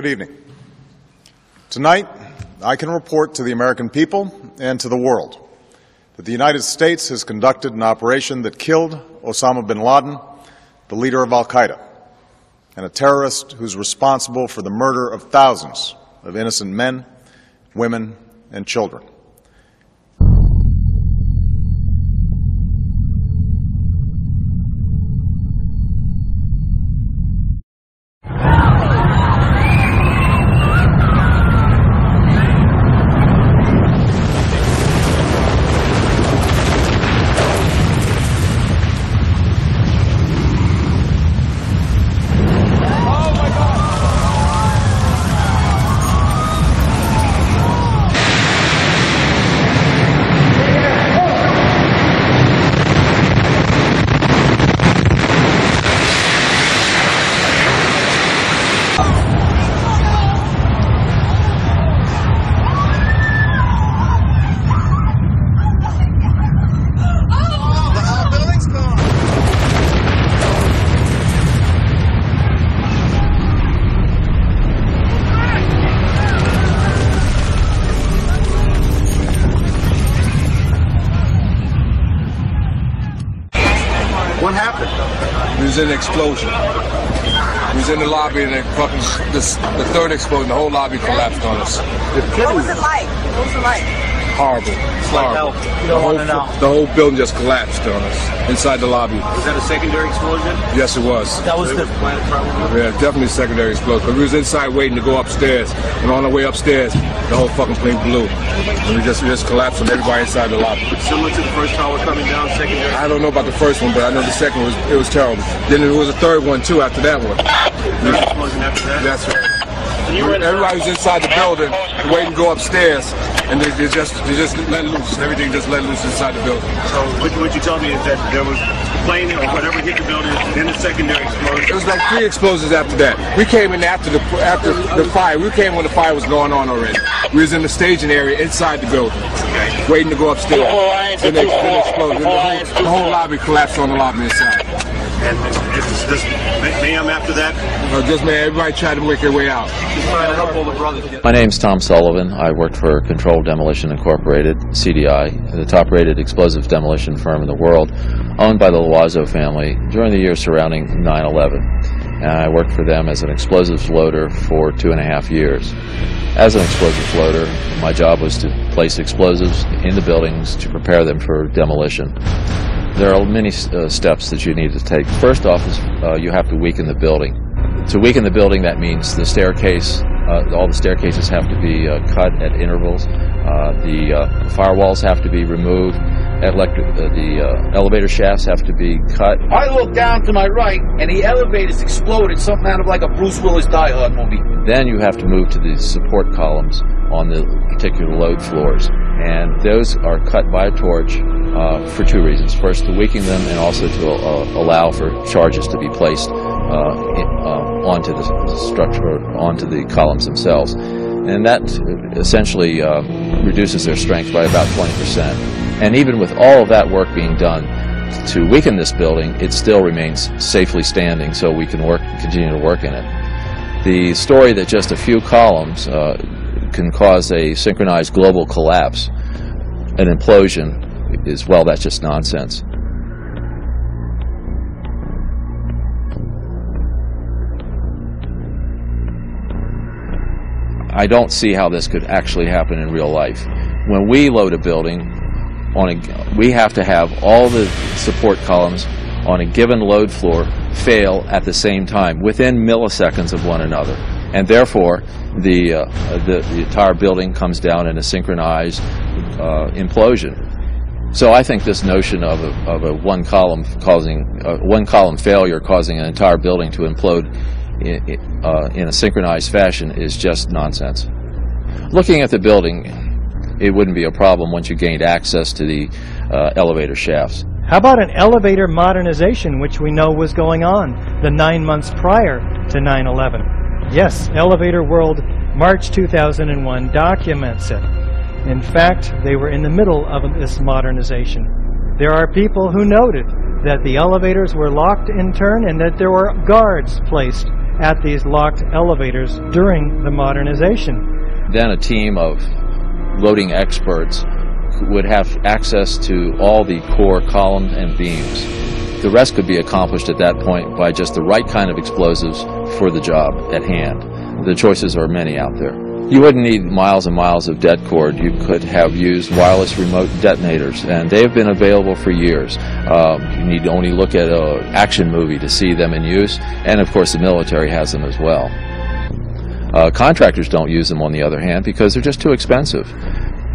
Good evening. Tonight, I can report to the American people and to the world that the United States has conducted an operation that killed Osama bin Laden, the leader of al-Qaeda, and a terrorist who's responsible for the murder of thousands of innocent men, women, and children. What happened? There was an explosion. We was in the lobby and the third explosion, the whole lobby collapsed on us. What was it like? What was it like? Horrible. Horrible. The whole building just collapsed on us inside the lobby. Was that a secondary explosion? Yes, it was. That was the planet problem? Yeah, definitely a secondary explosion. Because we was inside waiting to go upstairs, and on the way upstairs, the whole fucking plane blew. And we just collapsed on everybody inside the lobby. Similar to the first tower coming down, secondary? I don't know about the first one, but I know the second was terrible. Then there was a third one too after that one. Third explosion after that? That's right. Everybody was inside the building waiting to go upstairs, and they just let loose. Everything just let loose inside the building. So what you told me is that there was a plane or whatever hit the building, then a secondary explosion. It was like 3 explosions after that. We came in after the fire. We came when the fire was going on already. We was in the staging area inside the building, waiting to go upstairs. Then they exploded. The whole lobby collapsed on the lobby inside. And just mayhem after that? Just man, everybody tried to make their way out. My name's Tom Sullivan. I worked for Controlled Demolition Incorporated, CDI, the top-rated explosive demolition firm in the world, owned by the Loiseau family during the years surrounding 9/11. And I worked for them as an explosives loader for 2.5 years. As an explosives loader, my job was to place explosives in the buildings to prepare them for demolition. There are many steps that you need to take. First off is you have to weaken the building. To weaken the building, that means the staircase, all the staircases have to be cut at intervals. The firewalls have to be removed. The elevator shafts have to be cut. I looked down to my right, and the elevators exploded, something out of like a Bruce Willis Die Hard movie. Then you have to move to the support columns on the particular load floors. And those are cut by a torch for 2 reasons. First, to weaken them, and also to allow for charges to be placed onto the structure, onto the columns themselves. And that essentially reduces their strength by about 20%. And even with all of that work being done to weaken this building, it still remains safely standing, so we can continue to work in it. The story that just a few columns can cause a synchronized global collapse, an implosion, is, well, that's just nonsense. I don't see how this could actually happen in real life. When we load a building, we have to have all the support columns on a given load floor fail at the same time, within milliseconds of one another. And therefore, the entire building comes down in a synchronized implosion. So I think this notion of a one column failure causing an entire building to implode in a synchronized fashion is just nonsense. Looking at the building, it wouldn't be a problem once you gained access to the elevator shafts. How about an elevator modernization, which we know was going on the 9 months prior to 9/11? Yes, Elevator World, March 2001 documents it. In fact, they were in the middle of this modernization. There are people who noted that the elevators were locked in turn and that there were guards placed at these locked elevators during the modernization. Then a team of loading experts would have access to all the core columns and beams. The rest could be accomplished at that point by just the right kind of explosives for the job at hand. The choices are many out there. You wouldn't need miles and miles of det cord. You could have used wireless remote detonators, and they have been available for years. You need to only look at an action movie to see them in use, and of course the military has them as well. Contractors don't use them, on the other hand, because they're just too expensive.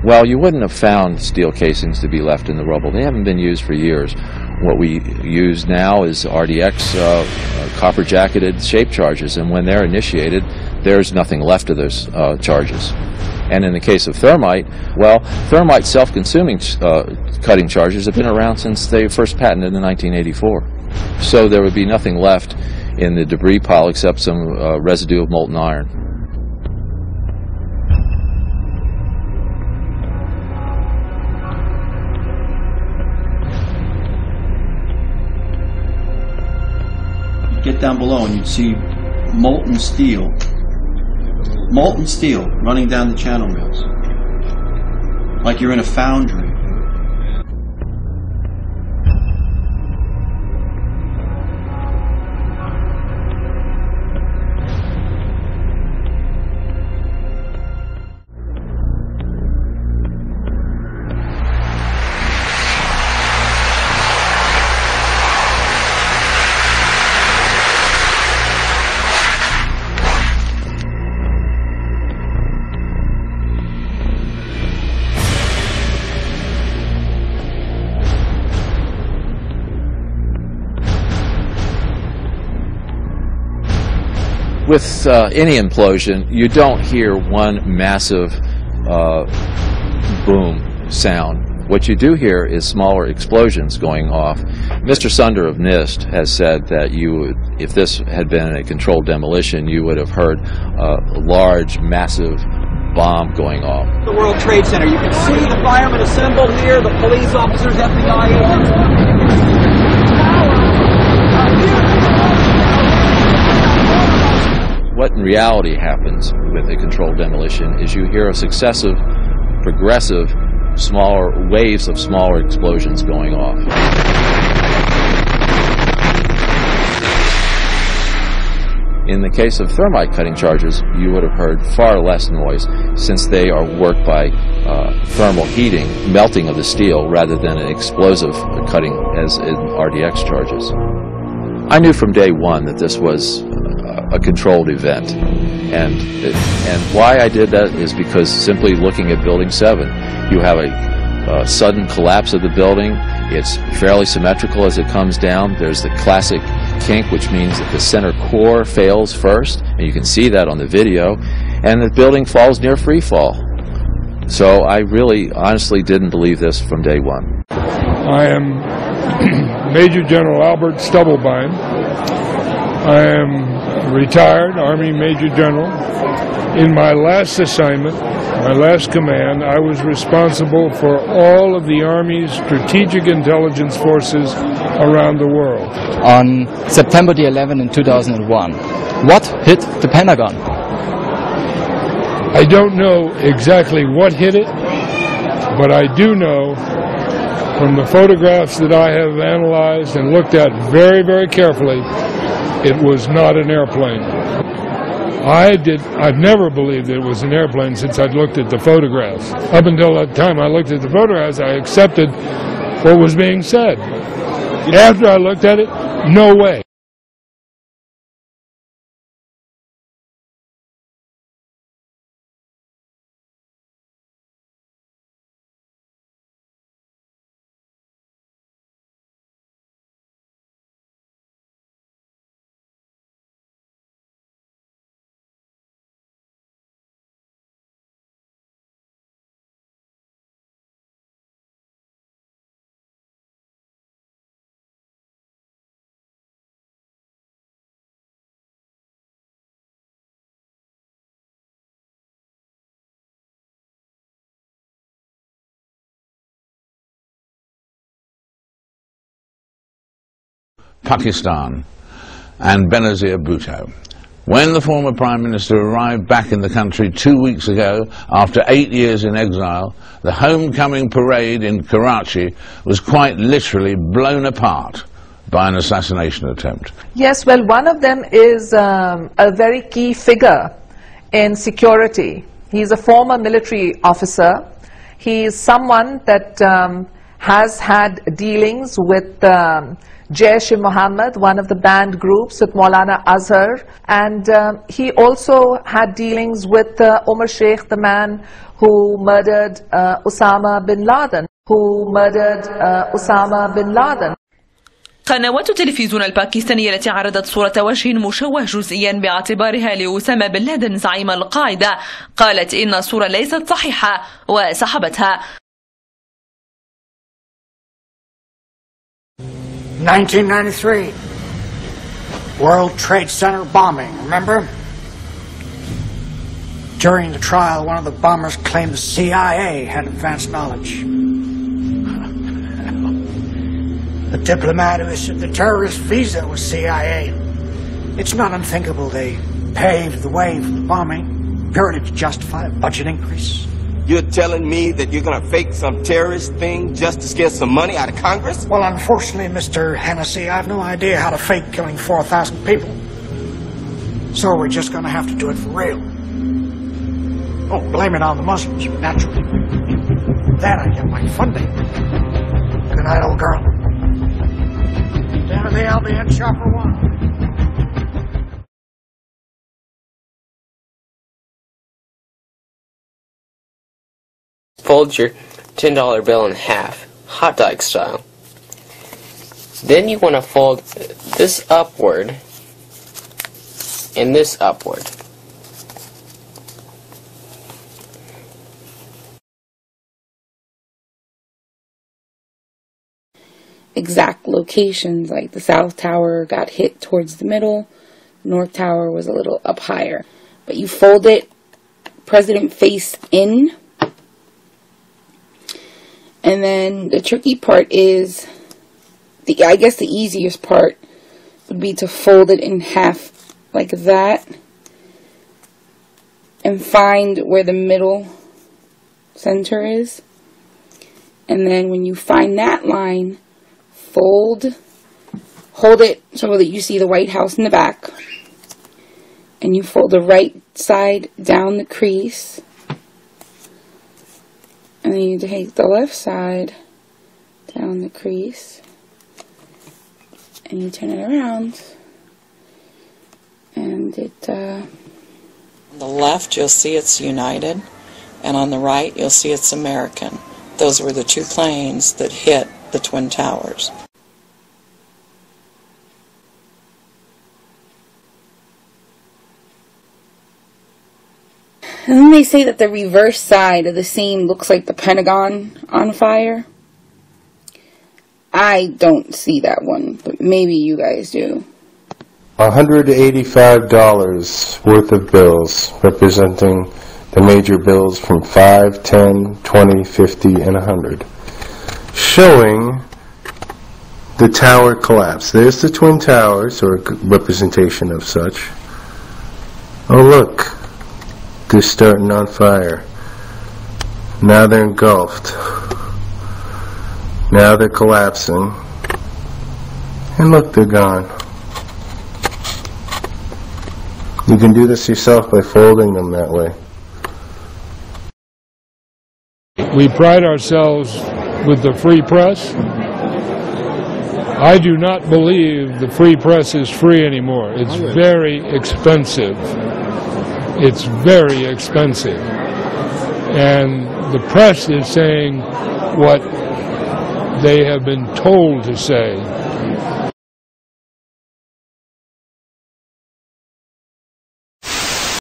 Well, you wouldn't have found steel casings to be left in the rubble. They haven't been used for years. What we use now is RDX copper-jacketed shape charges, and when they're initiated, there's nothing left of those charges. And in the case of thermite, well, thermite self-consuming cutting charges have been around since they first patented in 1984. So there would be nothing left in the debris pile except some residue of molten iron. Get down below and you'd see molten steel running down the channel rails, like you're in a foundry. With any implosion, you don't hear one massive boom sound. What you do hear is smaller explosions going off. Mr. Sunder of NIST has said that you would, if this had been a controlled demolition, you would have heard a large, massive bomb going off. The World Trade Center. You can see the firemen assembled here, the police officers, FBI agents. What in reality happens with a controlled demolition is you hear a successive, progressive, smaller waves of smaller explosions going off. In the case of thermite cutting charges, you would have heard far less noise, since they are worked by thermal heating, melting of the steel, rather than an explosive cutting as in RDX charges. I knew from day one that this was a controlled event, and why I did that is because simply looking at Building 7, you have a sudden collapse of the building. It's fairly symmetrical as it comes down. There's the classic kink, which means that the center core fails first, and you can see that on the video, and the building falls near free fall. So I really honestly didn't believe this from day one. I am Major General Albert Stubblebine. I am retired Army Major General. In my last assignment, my last command, I was responsible for all of the Army's strategic intelligence forces around the world. On September the 11th in 2001, what hit the Pentagon? I don't know exactly what hit it, but I do know from the photographs that I have analyzed and looked at very, very carefully, it was not an airplane. I've never believed it was an airplane since I'd looked at the photographs. Up until that time I looked at the photographs, I accepted what was being said. After I looked at it, no way. Pakistan and Benazir Bhutto. When the former Prime Minister arrived back in the country 2 weeks ago, after 8 years in exile, the homecoming parade in Karachi was quite literally blown apart by an assassination attempt. Yes, well, one of them is a very key figure in security. He's a former military officer. He is someone that has had dealings with Jaish-e-Mohammed, one of the banned groups with Maulana Azhar, and he also had dealings with Omar Sheikh, the man who murdered Osama bin Laden, قنوات التلفزيون الباكستانية التي عرضت صورة وجه مشوه جزئيا باعتبارها لأسامة بن لادن زعيم القاعدة قالت إن الصورة ليست صحيحة وسحبتها. 1993, World Trade Center bombing, remember? During the trial, one of the bombers claimed the CIA had advanced knowledge. The diplomat who issued the terrorist visa was CIA. It's not unthinkable they paved the way for the bombing, purely to justify a budget increase. You're telling me that you're going to fake some terrorist thing just to scare some money out of Congress? Well, unfortunately, Mr. Hennessy, I have no idea how to fake killing 4,000 people. So we're just going to have to do it for real. Oh, blame it on the Muslims, naturally. Then I get my funding. Good night, old girl. Down to the LBN Chopper 1. Fold your $10 bill in half, hot dog style. Then you want to fold this upward and this upward. Exact locations, like the South Tower got hit towards the middle, North Tower was a little up higher. But you fold it president face in. And then the tricky part is, I guess the easiest part would be to fold it in half like that and find where the middle center is. And then when you find that line, hold it so that you see the White House in the back. And you fold the right side down the crease. And then you take the left side down the crease. And you turn it around. And it, On the left, you'll see it's United. And on the right, you'll see it's American. Those were the two planes that hit the Twin Towers. And then they say that the reverse side of the seam looks like the Pentagon on fire. I don't see that one, but maybe you guys do. $185 worth of bills, representing the major bills from 5, 10, 20, 50, and 100. Showing the tower collapse. There's the Twin Towers, or a representation of such. Oh look, they're starting on fire. Now they're engulfed. Now they're collapsing. And look, they're gone. You can do this yourself by folding them that way. We pride ourselves with the free press. I do not believe the free press is free anymore. It's very expensive. It's very expensive. And the press is saying what they have been told to say.